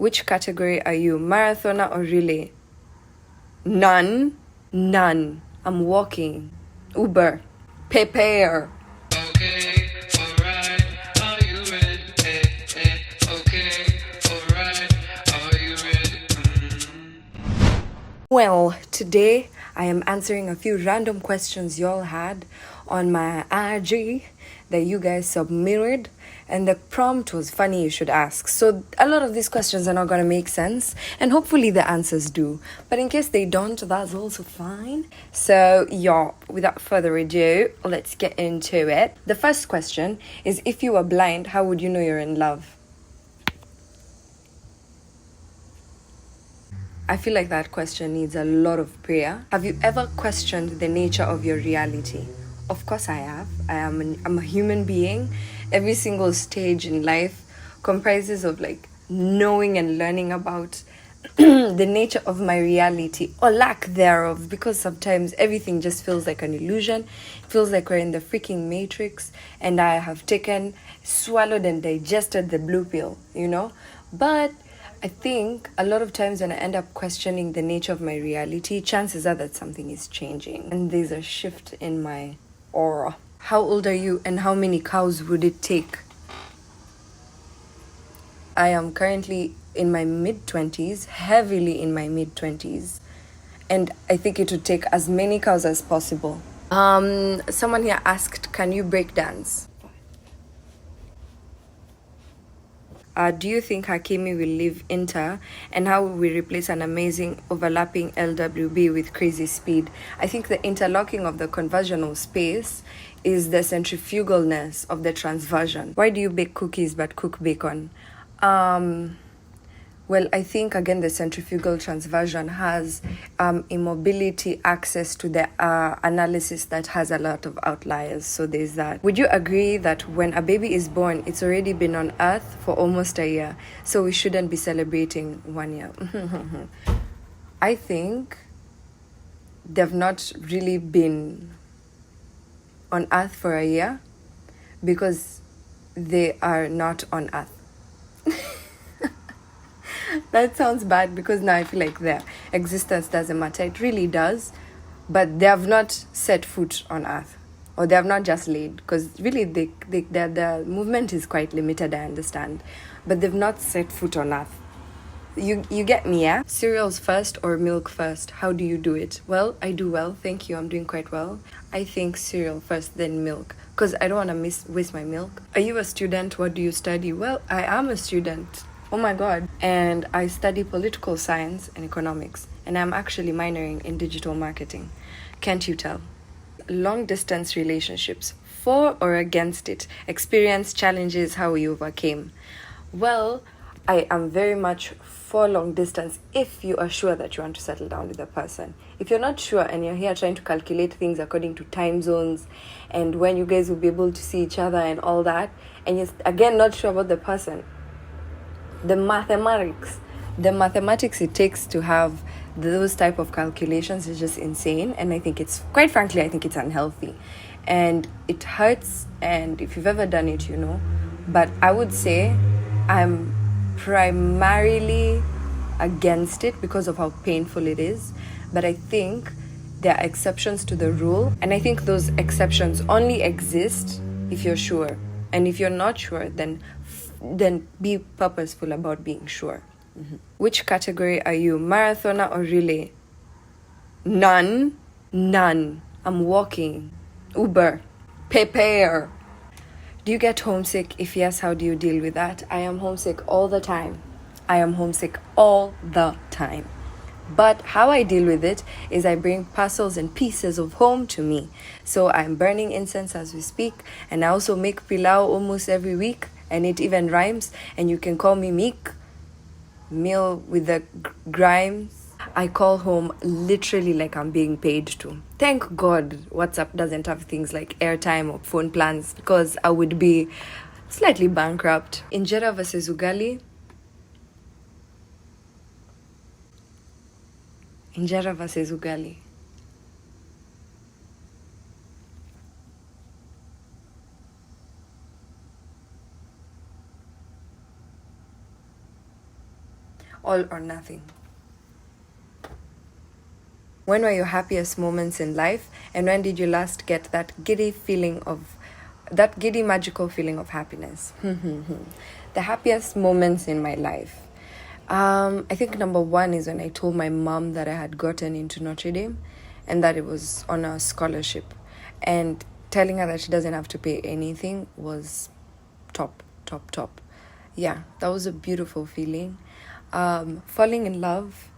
Which category are you, marathoner or relay? None. I'm walking. Uber. Prepare. Okay, alright, are you ready? Okay, alright, are you ready? Well, today I am answering a few random questions y'all had on my IG that you guys submitted, and the prompt was funny you should ask. So a lot of these questions are not going to make sense, and hopefully the answers do. But in case they don't, that's also fine. So yeah, without further ado, let's get into it. The first question is, if you were blind, how would you know you're in love? I feel like that question needs a lot of prayer. Have you ever questioned the nature of your reality? Of course I have. I'm a human being. Every single stage in life comprises of like knowing and learning about the nature of my reality or lack thereof, because sometimes everything just feels like an illusion. It feels like we're in the freaking matrix and I have swallowed and digested the blue pill, you know? But I think a lot of times when I end up questioning the nature of my reality, chances are that something is changing and there's a shift in my aura. How old are you and how many cows would it take? I am currently in my mid-20s, heavily in my mid-20s, and I think it would take as many cows as possible. Someone here asked, can you break dance? Do you think Hakimi will leave Inter, and how will we replace an amazing overlapping LWB with crazy speed? I think the interlocking of the conversional space is the centrifugalness of the transversion. Why do you bake cookies but cook bacon? Well, I think, again, the centrifugal transversion has immobility access to the analysis that has a lot of outliers. So there's that. Would you agree that when a baby is born, it's already been on Earth for almost a year? So we shouldn't be celebrating 1 year. I think they've not really been on Earth for a year because they are not on Earth. That sounds bad because now I feel like their existence doesn't matter. It really does. But they have not set foot on Earth. Or they have not just laid. Because really their movement is quite limited, I understand. But they've not set foot on Earth. You get me, yeah? Cereals first or milk first? How do you do it? Well, I do well. Thank you. I'm doing quite well. I think cereal first, then milk. Because I don't want to waste my milk. Are you a student? What do you study? Well, I am a student. Oh my God. And I study political science and economics. And I'm actually minoring in digital marketing. Can't you tell? Long distance relationships. For or against it? Experience, challenges, how you overcame. Well, I am very much for long distance if you are sure that you want to settle down with a person. If you're not sure and you're here trying to calculate things according to time zones and when you guys will be able to see each other and all that, and you're again not sure about the person, the mathematics it takes to have those type of calculations is just insane. And I think it's, quite frankly, I think it's unhealthy and it hurts. And if you've ever done it, you know. But I would say I'm primarily against it because of how painful it is. But I think there are exceptions to the rule, and I think those exceptions only exist if you're sure. And if you're not sure, then be purposeful about being sure. Mm-hmm. Which category are you, marathoner or relay? None. I'm walking. Uber. Prepare. Do you get homesick? If yes, how do you deal with that? I am homesick all the time. But how I deal with it is I bring parcels and pieces of home to me. So I'm burning incense as we speak, and I also make pilau almost every week, and it even rhymes, and you can call me Meek, meal with the grimes. I call home literally like I'm being paid to. Thank God WhatsApp doesn't have things like airtime or phone plans, because I would be slightly bankrupt. Injera versus ugali. Injera versus ugali. all or nothing. When were your happiest moments in life, and when did you last get that giddy magical feeling of happiness? The happiest moments in my life. I think number one is when I told my mom that I had gotten into Notre Dame and that it was on a scholarship. And telling her that she doesn't have to pay anything was top. Yeah, that was a beautiful feeling. Falling in love,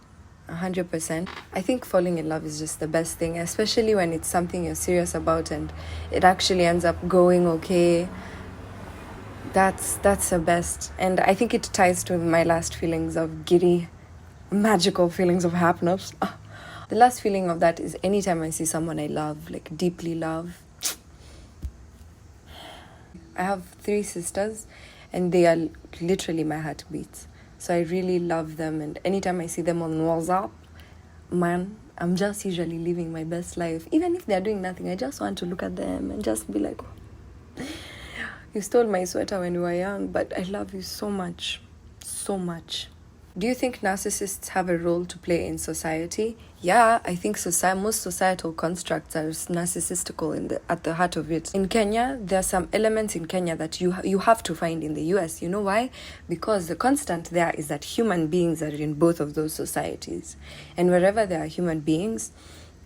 100%. I think falling in love is just the best thing, especially when it's something you're serious about and it actually ends up going okay. That's the best. And I think it ties to my last feelings of giddy, magical feelings of happiness. The last feeling of that is anytime I see someone I love, like deeply love. I have 3 sisters and they are literally my heartbeats. So I really love them, and anytime I see them on WhatsApp, man, I'm just usually living my best life. Even if they're doing nothing, I just want to look at them and just be like, oh, you stole my sweater when we were young, but I love you so much. So much. Do you think narcissists have a role to play in society? Yeah, I think most societal constructs are narcissistical at the heart of it. In Kenya, there are some elements in Kenya that you have to find in the US. You know why? Because the constant there is that human beings are in both of those societies. And wherever there are human beings,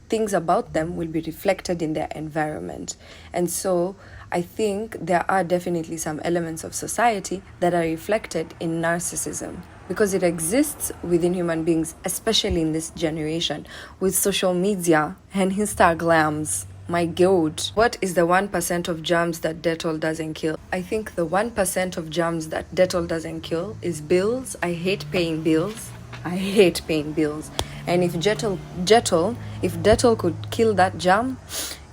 things about them will be reflected in their environment. And so I think there are definitely some elements of society that are reflected in narcissism, because it exists within human beings, especially in this generation with social media and Instagrams. My God. What is the 1% of germs that Dettol doesn't kill? I think the 1% of germs that Dettol doesn't kill is bills. I hate paying bills. And if Dettol could kill that germ,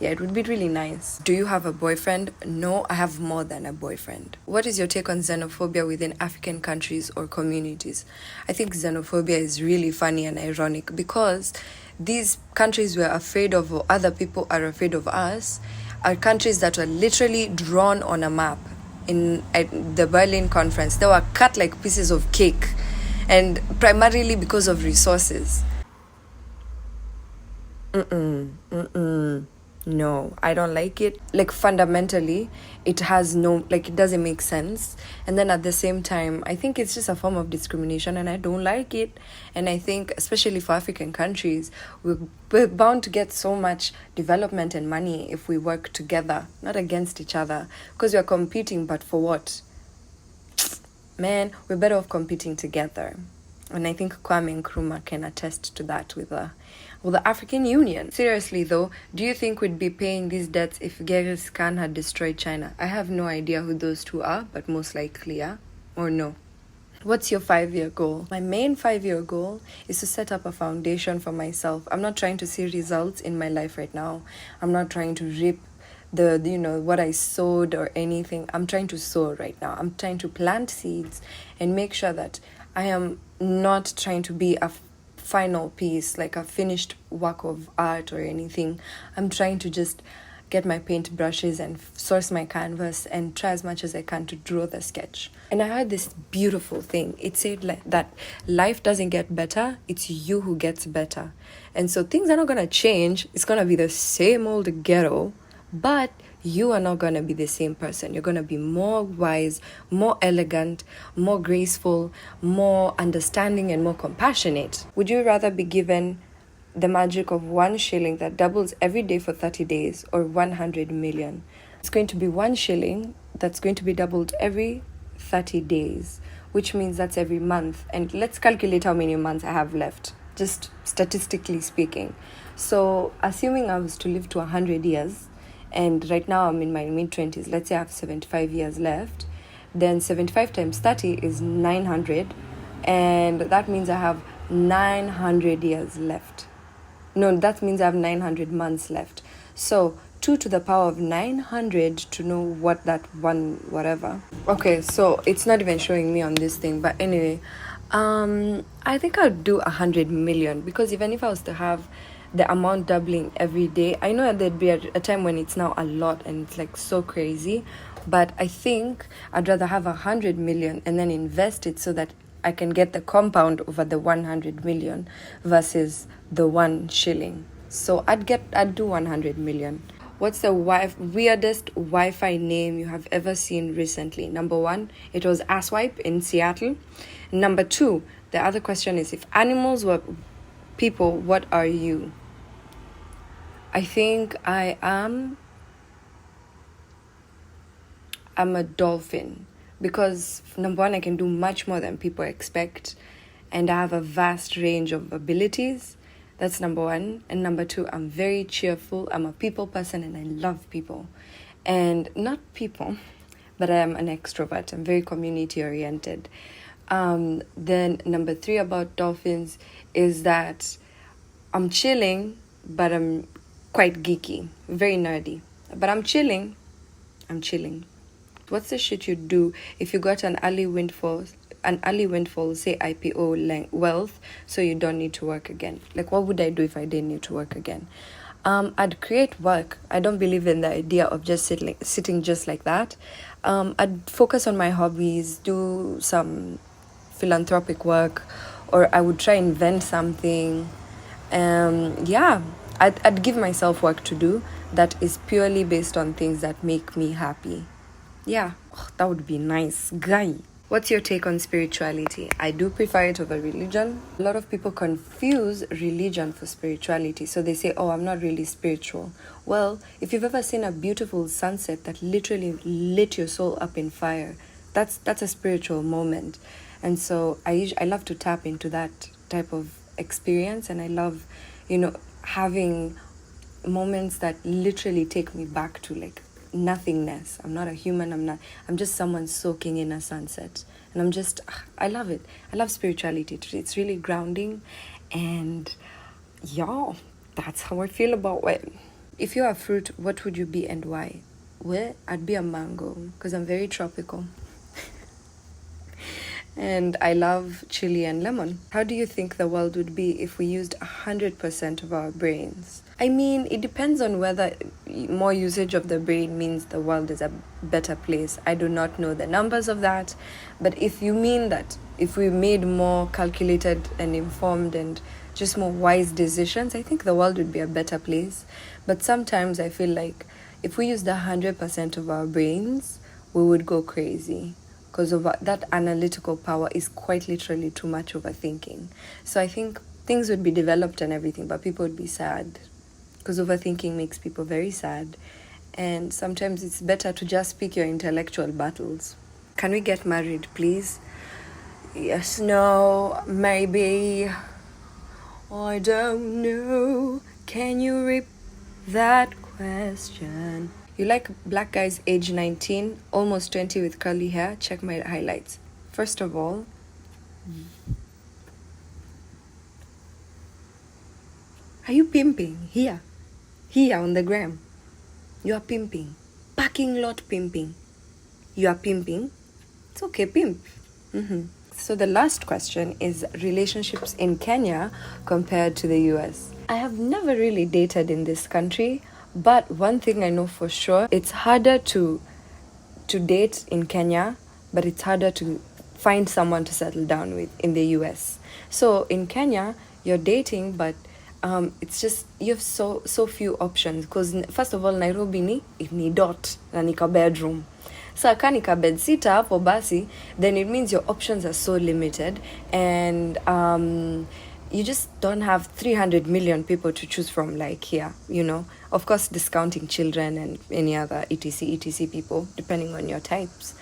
yeah, it would be really nice. Do you have a boyfriend? No, I have more than a boyfriend. What is your take on xenophobia within African countries or communities? I think xenophobia is really funny and ironic because these countries we're afraid of, or other people are afraid of us, are countries that were literally drawn on a map. At the Berlin conference, they were cut like pieces of cake, and primarily because of resources. No, I don't like it. Like, fundamentally, it doesn't make sense. And then at the same time, I think it's just a form of discrimination and I don't like it. And I think, especially for African countries, we're bound to get so much development and money if we work together, not against each other. Because we're competing, but for what? Man, we're better off competing together. And I think Kwame Nkrumah can attest to that with the African Union. Seriously though, do you think we'd be paying these debts if Genghis Khan had destroyed China? I have no idea who those two are, but most likely, yeah? Or no? What's your 5-year goal? My main 5-year goal is to set up a foundation for myself. I'm not trying to see results in my life right now. I'm not trying to reap what I sowed or anything. I'm trying to sow right now. I'm trying to plant seeds and make sure that I am not trying to be a final piece, like a finished work of art or anything. I'm trying to just get my paint brushes and source my canvas and try as much as I can to draw the sketch. And I heard this beautiful thing. It said that life doesn't get better, it's you who gets better. And so things are not going to change. It's going to be the same old ghetto, but you are not going to be the same person. You're going to be more wise, more elegant, more graceful, more understanding, and more compassionate. Would you rather be given the magic of 1 shilling that doubles every day for 30 days or 100 million? It's going to be 1 shilling that's going to be doubled every 30 days, which means that's every month. And let's calculate how many months I have left, just statistically speaking. So assuming I was to live to 100 years, and right now I'm in my mid-20s, let's say I have 75 years left, then 75 times 30 is 900, and that means I have 900 years left. No, that means I have 900 months left. So 2 to the power of 900 to know what that one whatever. Okay, so it's not even showing me on this thing, but anyway, I think I'll do 100 million, because even if I was to have the amount doubling every day, I know there'd be a time when it's now a lot and it's like so crazy, but I think I'd rather have 100 million and then invest it so that I can get the compound over the 100 million versus the 1 shilling. So I'd do 100 million. What's the weirdest Wi-Fi name you have ever seen recently? Number 1, it was Asswipe in Seattle. Number 2, the other question is, if animals were people, what are you? I think I'm a dolphin, because number 1, I can do much more than people expect, and I have a vast range of abilities. That's number 1. And number 2, I'm very cheerful. I'm a people person and I love people. And not people, but I am an extrovert. I'm very community oriented. Then number 3 about dolphins is that I'm chilling, but I'm quite geeky, very nerdy. But I'm chilling. What's the shit you'd do if you got an early windfall, say IPO wealth, so you don't need to work again? Like, what would I do if I didn't need to work again? I'd create work. I don't believe in the idea of just sitting just like that. I'd focus on my hobbies, do some philanthropic work, or I would try and invent something. I'd give myself work to do that is purely based on things that make me happy. Yeah, that would be nice, guy. What's your take on spirituality? I do prefer it over religion. A lot of people confuse religion for spirituality. So they say, oh, I'm not really spiritual. Well, if you've ever seen a beautiful sunset that literally lit your soul up in fire, that's a spiritual moment. And so I love to tap into that type of experience. And I love, having moments that literally take me back to like nothingness. I'm not a human. I'm just someone soaking in a sunset, and I love it. I love spirituality. It's really grounding, and that's how I feel about it. If you're a fruit, what would you be and why? Well, I'd be a mango because I'm very tropical. And I love chili and lemon. How do you think the world would be if we used 100% of our brains? I mean, it depends on whether more usage of the brain means the world is a better place. I do not know the numbers of that. But if you mean that if we made more calculated and informed and just more wise decisions, I think the world would be a better place. But sometimes I feel like if we used 100% of our brains, we would go crazy. Because of that analytical power is quite literally too much overthinking. So I think things would be developed and everything, but people would be sad. Because overthinking makes people very sad. And sometimes it's better to just pick your intellectual battles. Can we get married, please? Yes, no, maybe. I don't know. Can you repeat that question? You like black guys age 19, almost 20 with curly hair? Check my highlights. First of all, are you pimping? Here on the gram. You are pimping. Parking lot pimping. You are pimping. It's okay, pimp. So the last question is relationships in Kenya compared to the US. I have never really dated in this country. But one thing I know for sure, it's harder to date in Kenya, but it's harder to find someone to settle down with in the US. So in Kenya, you're dating, but it's just, you have so few options. Because first of all, Nairobi ni dot, na nika bedroom. So aka nika bed sitter hapo basi, then it means your options are so limited. And you just don't have 300 million people to choose from like here, Of course, discounting children and any other etc people, depending on your types.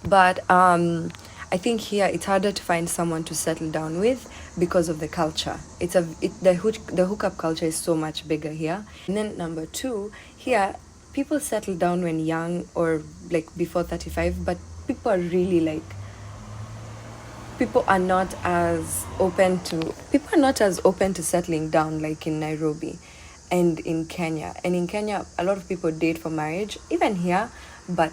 But I think here it's harder to find someone to settle down with because of the culture. The hookup culture is so much bigger here. And then number 2, here, people settle down when young or like before 35, but people are really people are not as open to settling down like in Nairobi and in Kenya. And in Kenya, a lot of people date for marriage, even here, but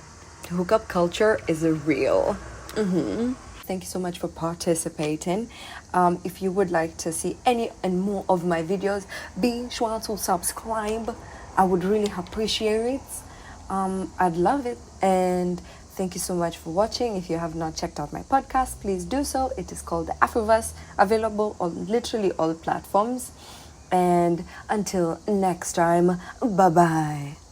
hookup culture is real. Thank you so much for participating. If you would like to see any and more of my videos, be sure to subscribe. I would really appreciate it. I'd love it. And Thank you so much for watching. If you have not checked out my podcast, please do so. It is called The Afroverse, available on literally all platforms. And until next time, bye-bye.